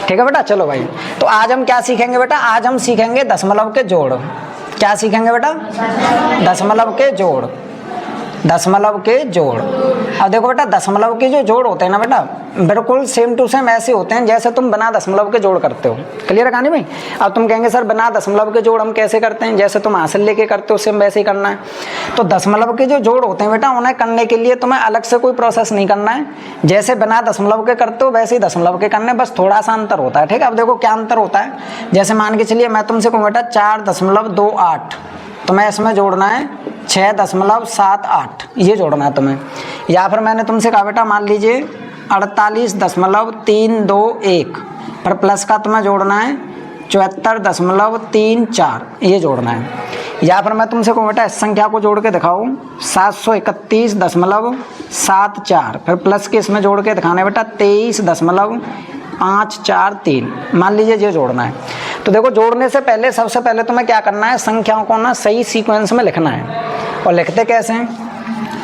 ठीक है बेटा। चलो भाई, तो आज हम क्या सीखेंगे बेटा? आज हम सीखेंगे दशमलव के जोड़। क्या सीखेंगे बेटा? दशमलव के जोड़, दशमलव के जोड़। अब देखो बेटा, दशमलव के जो जोड़ होते हैं ना बेटा, बिल्कुल सेम टू सेम ऐसे होते हैं जैसे तुम बिना दशमलव के जोड़ करते हो। क्लियर है कहानी भाई? अब तुम कहेंगे सर बिना दशमलव के जोड़ हम कैसे करते हैं? जैसे तुम हासिल लेके करते हो सेम वैसे ही करना है। तो दशमलव के जो जोड़ होते हैं बेटा, उन्हें करने के लिए तुम्हें अलग से कोई प्रोसेस नहीं करना है। जैसे बिना दशमलव के करते हो वैसे ही दशमलव के करने, बस थोड़ा सा अंतर होता है। ठीक है, अब देखो क्या अंतर होता है। जैसे मान के चलिए मैं तुमसे कहूँ बेटा 4.28, तो मैं इसमें जोड़ना है 6.78, ये जोड़ना है तुम्हें। या फिर मैंने तुमसे कहा बेटा मान लीजिए 48.321, पर प्लस का तुम्हें जोड़ना है 74.34, ये जोड़ना है। या फिर मैं तुमसे कहूँ बेटा इस संख्या को जोड़ के दिखाओ 731.74, फिर प्लस के इसमें जोड़ के दिखाना है बेटा 23.543, मान लीजिए ये जोड़ना है। तो देखो जोड़ने से पहले सबसे पहले तुम्हें क्या करना है? संख्याओं को ना सही सीक्वेंस में लिखना है। और लिखते कैसे हैं?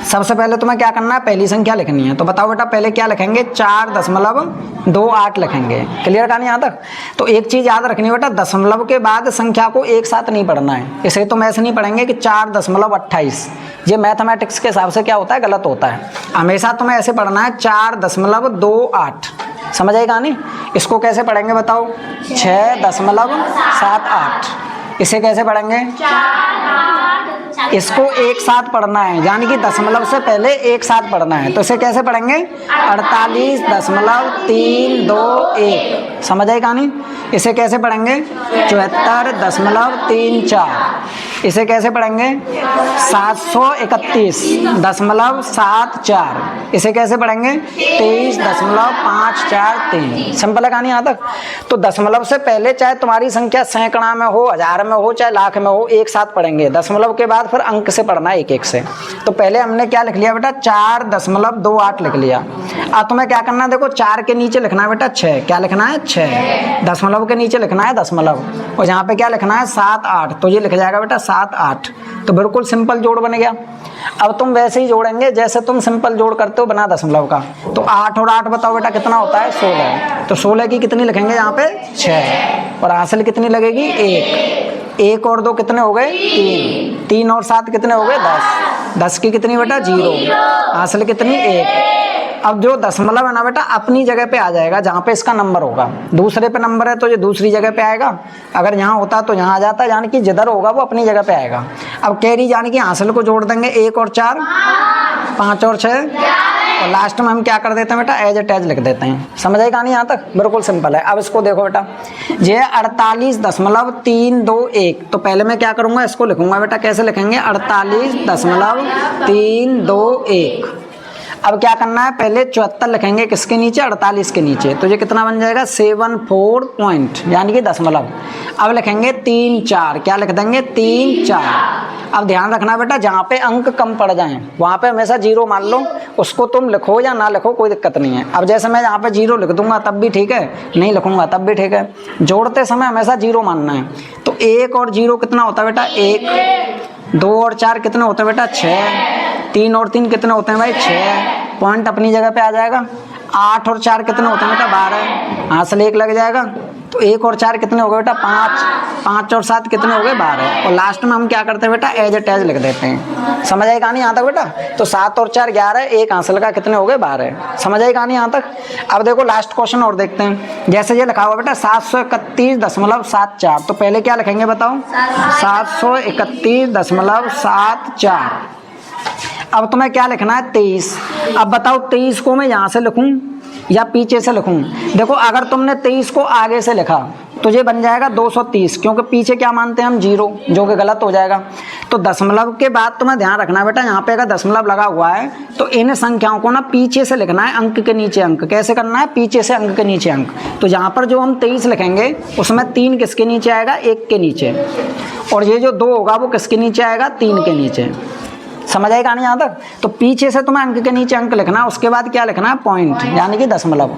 सबसे पहले तुम्हें क्या करना है? पहली संख्या लिखनी है। तो बताओ बेटा पहले क्या लिखेंगे? 4.28 लिखेंगे। क्लियर कहानी यहाँ तक? तो एक चीज याद रखनी है बेटा, दशमलव के बाद संख्या को एक साथ नहीं पढ़ना है। इसे तुम ऐसे नहीं पढ़ेंगे कि 4.28, ये मैथमेटिक्स के हिसाब से क्या होता है? गलत होता है। हमेशा तुम्हें ऐसे पढ़ना है 4.28। समझ आई कहानी? इसको कैसे पढ़ेंगे बताओ? 6.78। इसे कैसे पढ़ेंगे? इसको एक साथ पढ़ना है, यानी कि दशमलव से पहले एक साथ पढ़ना है। तो इसे कैसे पढ़ेंगे? 48.321। समझ आई कहानी? इसे कैसे पढ़ेंगे? 74.34। इसे कैसे पढ़ेंगे? 731.74। इसे कैसे पढ़ेंगे? 23.543। सिंपल है कहानी यहाँ तक? तो दशमलव से पहले चाहे तुम्हारी संख्या सैकड़ा में हो, हजार में हो, चाहे लाख में हो, एक साथ पढ़ेंगे। दशमलव के बाद फिर अंक से पढ़ना है, एक एक से। तो पहले हमने क्या लिख लिया बेटा? 4.28 लिख लिया। अब तुम्हें क्या करना है? देखो 4 के नीचे लिखना है बेटा 6। क्या लिखना है? 6। दशमलव के नीचे लिखना है दशमलव, और यहाँ पे क्या लिखना है? 7 8। तो ये लिख जाएगा बेटा 7 8। तो बिल्कुल सिंपल जोड़ बन गया। अब तुम वैसे ही जोड़ेंगे जैसे तुम सिंपल जोड़ करते हो बिना दशमलव का। तो 8 और 8 बताओ बेटा कितना होता है? 16। तो 16 की कितनी लिखेंगे यहाँ पे? 6। और हासिल कितनी लगेगी? 1। 1 और 2 कितने हो गए? 3। 3 और 7 कितने हो गए? 10। 10 की कितनी बेटा? 0। हासिल कितनी? 1। अब जो दशमलव है ना बेटा अपनी जगह पे आ जाएगा जहाँ पे इसका नंबर होगा। दूसरे पे नंबर है तो ये दूसरी जगह पे आएगा, अगर यहाँ होता तो यहाँ आ जाता, यानी कि जिधर होगा वो अपनी जगह पे आएगा। अब कैरी यानी कि हासिल को जोड़ देंगे 1 और 4, 5 और 6, और लास्ट में हम क्या कर देते हैं बेटा? एज इट एज लिख देते हैं। समझ आई कहानी यहाँ तक? बिल्कुल सिंपल है। अब इसको देखो बेटा, ये 48.321। तो पहले मैं क्या करूँगा? इसको लिखूंगा बेटा। कैसे लिखेंगे? 48.321। अब क्या करना है? पहले 74 लिखेंगे किसके नीचे? 48 के नीचे। तो ये कितना बन जाएगा? 74 पॉइंट, यानी कि दशमलव। अब लिखेंगे 3 4। क्या लिख देंगे? 3 4। अब ध्यान रखना बेटा, जहाँ पे अंक कम पड़ जाएं वहाँ पे हमेशा 0 मान लो। उसको तुम लिखो या ना लिखो कोई दिक्कत नहीं है। अब जैसे मैं यहाँ पे 0 लिख दूंगा तब भी ठीक है, नहीं लिखूंगा तब भी ठीक है। जोड़ते समय हमेशा 0 मानना है। तो 1 और 0 कितना होता है बेटा? 1। 2 और 4 कितने होते हैं बेटा? 6। 3 और 3 कितने होते हैं भाई? 6। पॉइंट अपनी जगह पे आ जाएगा। 8 और 4 कितने होते हैं बेटा? 12। हासिल 1 लग जाएगा। तो 1 और 4 कितने हो गए बेटा? 5। 5 और 7 कितने हो गए? 12। और लास्ट में हम क्या करते हैं बेटा? एज इट एज लिख देते हैं। समझ आई कहानी यहाँ तक बेटा? तो 7 और 4 11, 1 हासिल का कितने हो गए? 12। समझ आई कहानी यहाँ तक? अब देखो लास्ट क्वेश्चन और देखते हैं। जैसे ये लिखा हुआ बेटा 731.74। तो पहले क्या लिखेंगे बताओ? 731.74। अब तुम्हें क्या लिखना है? 23। अब बताओ 23 को मैं यहाँ से लिखूं या पीछे से लिखूं? देखो अगर तुमने 23 को आगे से लिखा तो ये बन जाएगा 230, क्योंकि पीछे क्या मानते हैं हम? 0, जो कि गलत हो जाएगा। तो दशमलव के बाद तुम्हें ध्यान रखना बेटा, यहाँ पे अगर दशमलव लगा हुआ है तो इन संख्याओं को ना पीछे से लिखना है, अंक के नीचे अंक। कैसे करना है? पीछे से अंक के नीचे अंक। तो यहाँ पर जो हम 23 लिखेंगे उसमें 3 किसके नीचे आएगा? 1 के नीचे। और ये जो 2 होगा वो किसके नीचे आएगा? 3 के नीचे। समझ आई कहानी यहाँ तक? तो पीछे से तुम्हें अंक के नीचे अंक लिखना, उसके बाद क्या लिखना है? पॉइंट, यानी कि दशमलव।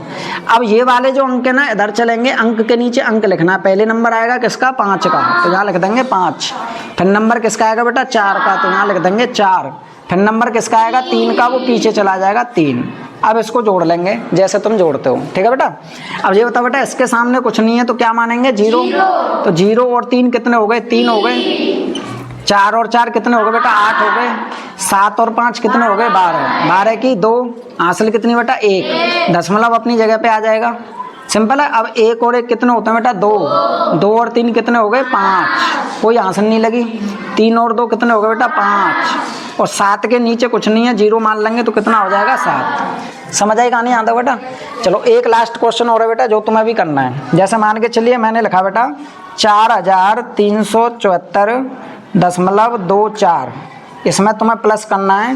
अब ये वाले जो अंक है ना इधर चलेंगे, अंक के नीचे अंक लिखना है। पहले नंबर आएगा किसका? 5 का, तो यहाँ लिख देंगे 5। फिर नंबर किसका आएगा बेटा? 4 का, तो यहाँ लिख देंगे 4। फिर नंबर किसका आएगा? 3 का, वो पीछे चला जाएगा 3। अब इसको जोड़ लेंगे जैसे तुम जोड़ते हो, ठीक है बेटा। अब ये बताओ बेटा, इसके सामने कुछ नहीं है तो क्या मानेंगे, 0। तो 0 और 3 कितने हो गए, 3 हो गए। 4 और 4 कितने हो गए बेटा, 8 हो गए। 7 और 5 कितने हो गए, 12। 12 की 2, हासिल कितनी बेटा, 1। दशमलव अपनी जगह पे आ जाएगा, सिंपल है। अब 1 और 1 कितने होते हैं बेटा, 2। 2 और 3 कितने हो गए, 5। कोई आंसर नहीं लगी। 3 और 2 कितने हो गए बेटा, 5। और 7 के नीचे कुछ नहीं है, 0 मान लेंगे तो कितना हो जाएगा, 7। समझ आई कहानी आता बेटा। चलो एक लास्ट क्वेश्चन और है बेटा जो तुम्हें भी करना है। जैसे मान के चलिए मैंने लिखा बेटा 4374.24, इसमें तुम्हें प्लस करना है।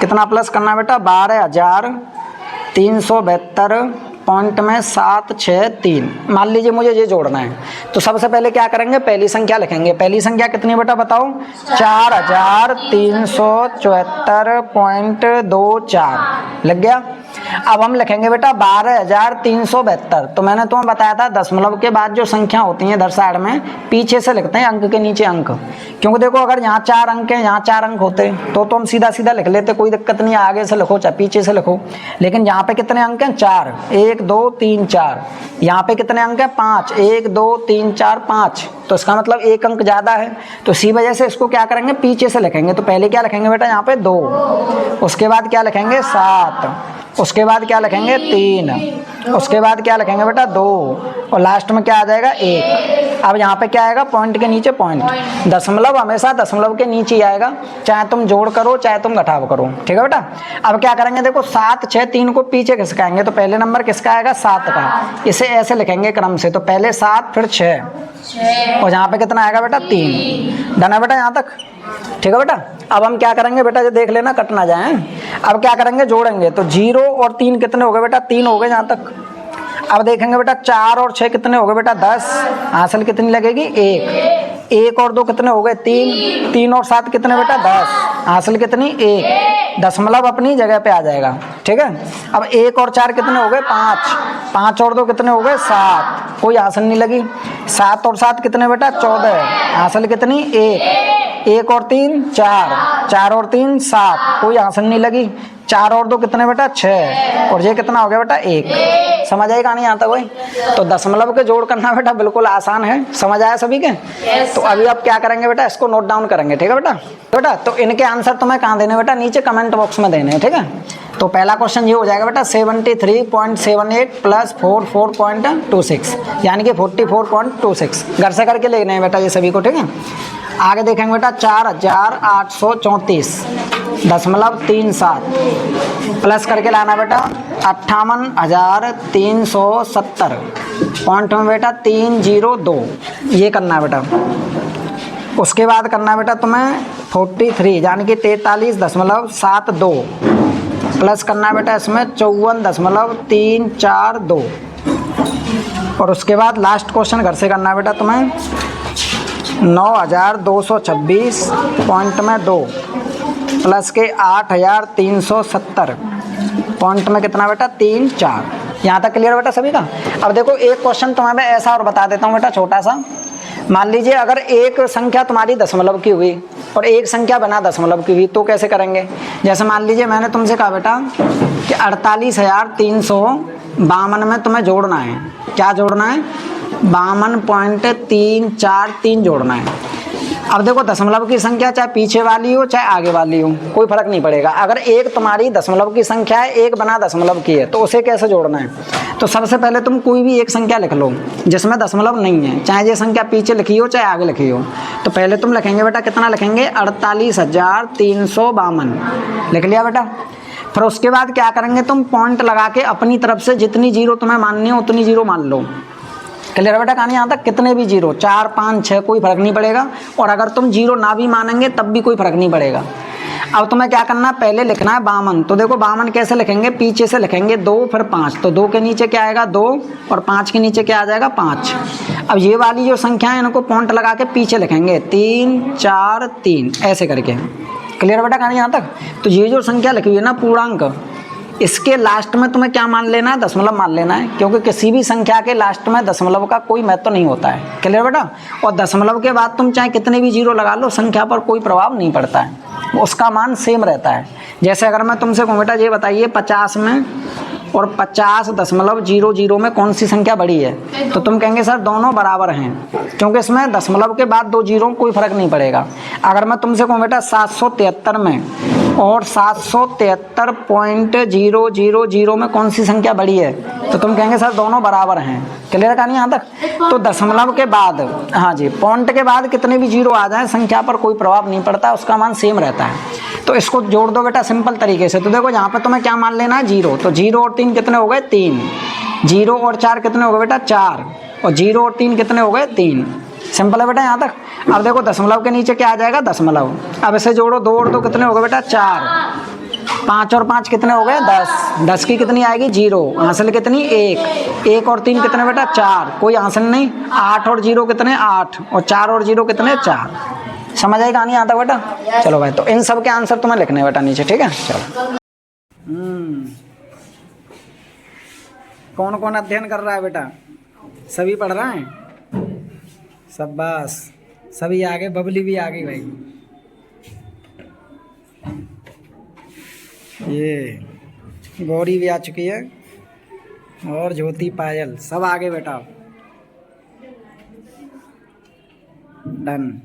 कितना प्लस करना है बेटा, 12,372.763। मान लीजिए मुझे ये जोड़ना है, तो सबसे पहले क्या करेंगे, पहली संख्या लिखेंगे। पहली संख्या कितनी बेटा बताओ, 4374.24 लग गया। अब हम लिखेंगे बेटा 12,372। तो मैंने तुम्हें बताया था दशमलव के बाद जो संख्या होती हैं इधर साइड में पीछे से लिखते हैं, अंक के नीचे अंक। क्योंकि देखो अगर यहाँ 4 अंक हैं, यहाँ 4 अंक होते तो हम सीधा सीधा लिख लेते, कोई दिक्कत नहीं, आगे से लिखो चाहे पीछे से लिखो। लेकिन यहाँ पे कितने अंक हैं, 4, 1 2 3 4। यहाँ पे कितने अंक हैं, 5, 1 2 3 4 5। तो इसका मतलब 1 अंक ज़्यादा है, तो इसी वजह से इसको क्या करेंगे, पीछे से लिखेंगे। तो पहले क्या लिखेंगे बेटा, यहाँ पे 2, उसके बाद क्या लिखेंगे 7, उसके बाद क्या लिखेंगे 3, उसके बाद क्या लिखेंगे बेटा 2, और लास्ट में क्या आ जाएगा 1। अब यहाँ पे क्या आएगा, पॉइंट के नीचे पॉइंट। दशमलव हमेशा दशमलव के नीचे ही आएगा, चाहे तुम जोड़ करो चाहे तुम घटाव करो, ठीक है बेटा। अब क्या करेंगे, देखो 7 6 3 को पीछे खिसकाएंगे, तो पहले नंबर किसका आएगा, 7 का। इसे ऐसे लिखेंगे क्रम से, तो पहले 7 फिर 6, और यहाँ पे कितना आएगा बेटा 3। डन है बेटा यहाँ तक, ठीक है बेटा। अब हम क्या करेंगे बेटा, जो देख लेना कट ना जाए। अब क्या करेंगे, जोड़ेंगे। तो 0 और 3 कितने हो गए बेटा, 3 हो गए यहाँ तक। अब देखेंगे बेटा 4 और 6 कितने हो गए बेटा, 10। हासिल कितनी लगेगी, 1। 1 और 2 कितने हो गए, 3। 3 और 7 कितने बेटा, 10। हासिल कितनी, 1। दशमलव अपनी जगह पे आ जाएगा, ठीक है। अब 1 और 4 कितने हो गए, 5। 5 और 2 कितने हो गए, 7। कोई हासिल नहीं लगी। 7 और 7 कितने बेटा, 14। हासिल कितनी, 1। 1 और 3 4, 4 और 3 7। कोई हासिल नहीं लगी। 4 और 2 कितने बेटा, 6। और ये कितना हो गया बेटा, 1। समझ आएगा नहीं आता कोई। तो दशमलव के जोड़ करना बेटा बिल्कुल आसान है, समझ आया सभी के। तो अभी आप क्या करेंगे बेटा, इसको नोट डाउन करेंगे, ठीक है बेटा। तो इनके आंसर तुम्हें कहाँ देने बेटा, नीचे कमेंट बॉक्स में देने हैं, ठीक है। तो पहला क्वेश्चन ये हो जाएगा बेटा 73.78 प्लस 44.26, यानी कि 44.26। घर से करके लेने हैं बेटा ये सभी को, ठीक है। आगे देखेंगे बेटा 4,834.37 प्लस करके लाना बेटा 58,370 पॉइंट में बेटा 302, ये करना है बेटा। उसके बाद करना है बेटा तुम्हें 43 यानी कि 43.72 प्लस करना है बेटा इसमें 54.342, और उसके बाद लास्ट क्वेश्चन घर से करना है बेटा तुम्हें 9,226.2 प्लस के 8,370 पॉइंट में कितना बेटा 3 4। यहाँ तक क्लियर बेटा सभी का। अब देखो एक क्वेश्चन तुम्हें मैं ऐसा और बता देता हूँ बेटा छोटा सा। मान लीजिए अगर एक संख्या तुम्हारी दशमलव की हुई और एक संख्या बना दशमलव की हुई, तो कैसे करेंगे। जैसे मान लीजिए मैंने तुमसे कहा बेटा कि 48,352 में तुम्हें जोड़ना है, क्या जोड़ना है 52.343 जोड़ना है। अब देखो दशमलव की संख्या चाहे पीछे वाली हो चाहे आगे वाली हो, कोई फर्क नहीं पड़ेगा। अगर एक तुम्हारी दशमलव की संख्या है, एक बना दशमलव की है, तो उसे कैसे जोड़ना है। तो सबसे पहले तुम कोई भी एक संख्या लिख लो जिसमें दशमलव नहीं है, चाहे ये संख्या पीछे लिखी हो चाहे आगे लिखी हो। तो पहले तुम लिखेंगे बेटा कितना लिखेंगे 48,352 लिख लिया बेटा। फिर उसके बाद क्या करेंगे तुम पॉइंट लगा के अपनी तरफ से जितनी जीरो तुम्हें माननी हो उतनी जीरो मान लो। क्लियर बेटा कहानी यहाँ तक। कितने भी जीरो 4 5 6 कोई फर्क नहीं पड़ेगा, और अगर तुम जीरो ना भी मानेंगे तब भी कोई फर्क नहीं पड़ेगा। अब तुम्हें क्या करना है, पहले लिखना है 52। तो देखो 52 कैसे लिखेंगे, पीछे से लिखेंगे 2 फिर 5। तो 2 के नीचे क्या आएगा 2, और 5 के नीचे क्या आ जाएगा 5। अब ये वाली जो संख्या है इनको पॉइंट लगा के पीछे लिखेंगे 3 4 3 ऐसे करके। क्लियर बेटा कहानी यहाँ तक। तो ये जो संख्या लिखी हुई है ना पूर्णांक, इसके लास्ट में तुम्हें क्या मान लेना है, दशमलव मान लेना है, क्योंकि किसी भी संख्या के लास्ट में दशमलव का कोई महत्व नहीं होता है। क्लियर बेटा। और दशमलव के बाद तुम चाहे कितने भी जीरो लगा लो, संख्या पर कोई प्रभाव नहीं पड़ता है। उसका मान सेम रहता है। जैसे अगर मैं तुमसे कहूँ बेटा ये बताइए 50 में और 50.00 में कौन सी संख्या बड़ी है, तो तुम कहेंगे सर दोनों बराबर हैं, क्योंकि इसमें दशमलव के बाद 2 जीरो कोई फर्क नहीं पड़ेगा। अगर मैं तुमसे कहूँ बेटा 773 में और 773.000 में कौन सी संख्या बड़ी है, तो तुम कहेंगे सर दोनों बराबर हैं। क्लियर का नहीं यहाँ तक? तो दशमलव के बाद, हाँ जी, पॉइंट के बाद कितने भी जीरो आ जाए संख्या पर कोई प्रभाव नहीं पड़ता, उसका मान सेम रहता है। तो इसको जोड़ दो बेटा सिंपल तरीके से। तो देखो यहाँ पर तुम्हें क्या मान लेना है, 0। तो 0 और 3 कितने हो गए, 3। 0 और 4 कितने हो गए बेटा, 4। और 0 और 3 कितने हो गए, 3। सिंपल है बेटा यहाँ तक। अब देखो दशमलव के नीचे क्या आ जाएगा, दशमलव। अब इसे जोड़ो, 2 और 2 कितने हो गए बेटा, 4। 5 और 5 कितने हो गए, 10। 10 की कितनी आएगी, 0। हासिल कितनी, 1। 1 और 3 कितने बेटा, 4। कोई हासिल नहीं। 8 और 0 कितने, 8। और 4 और 0 कितने, 4। समझ आई कहानी आता बेटा? चलो भाई, तो इन सब के आंसर तुम्हें लिखने बेटा नीचे, ठीक है? चलो। कौन कौन अध्ययन कर रहा है बेटा? सभी पढ़ रहे हैं? शाबाश, सभी आ गए, बबली भी आ गई भाई। ये गौरी भी आ चुकी है और ज्योति, पायल, सब आ गए बेटा। डन।